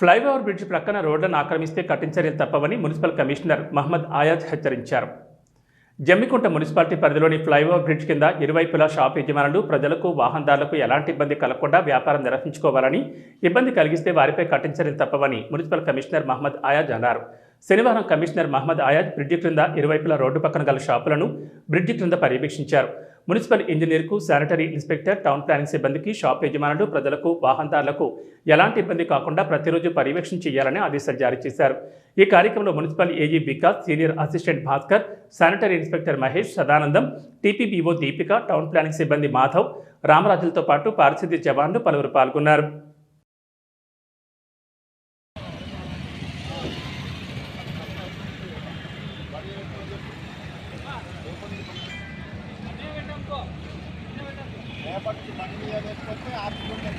Flyover bridge ప్రక్కన రోడ్లను ఆక్రమిస్తే కఠిన చర్యలు తప్పవని మున్సిపల్ కమిషనర్ మహమ్మద్ ఆయాజ్ హెచ్చరించారు. జమ్మికుంట మున్సిపాలిటీ పరిధిలోని ఫ్లైఓవర్ బ్రిడ్జ్ కింద ఇరువైపులా షాప్ యజమానులు ప్రజలకు వాహనదారులకు ఎలాంటి ఇబ్బంది కలగకుండా వ్యాపారం నిర్వహించుకోవాలని, ఇబ్బంది కలిగిస్తే వారిపై కఠిన చర్యలు తప్పవని మున్సిపల్ కమిషనర్ మహమ్మద్ ఆయాజ్ అన్నారు. శనివారం కమిషనర్ మహమ్మద్ ఆయాజ్ బ్రిడ్జి క్రింద ఇరువైపులా రోడ్డు పక్కన గల షాపులను బ్రిడ్జి క్రింద పర్యవేక్షించారు. మున్సిపల్ ఇంజనీర్కు, శానిటరీ ఇన్స్పెక్టర్, టౌన్ ప్లానింగ్ సిబ్బందికి షాప్ యజమానులు ప్రజలకు వాహనదారులకు ఎలాంటి ఇబ్బంది కాకుండా ప్రతిరోజు పర్యవేక్షణ చేయాలని ఆదేశాలు జారీ చేశారు. ఈ కార్యక్రమంలో municipal A G Vikas, senior assistant Bhaskar, sanitary inspector Mahesh, Sadanandam, TPBO Deepika, town planning సిబ్బంది మాధవ్, రామరాజులతో పాటు పారిశుద్ధ్య జవాన్లు పలువురు పాల్గొన్నారు. రేపటికి బండి లేకపోతే ఆపుకుంటే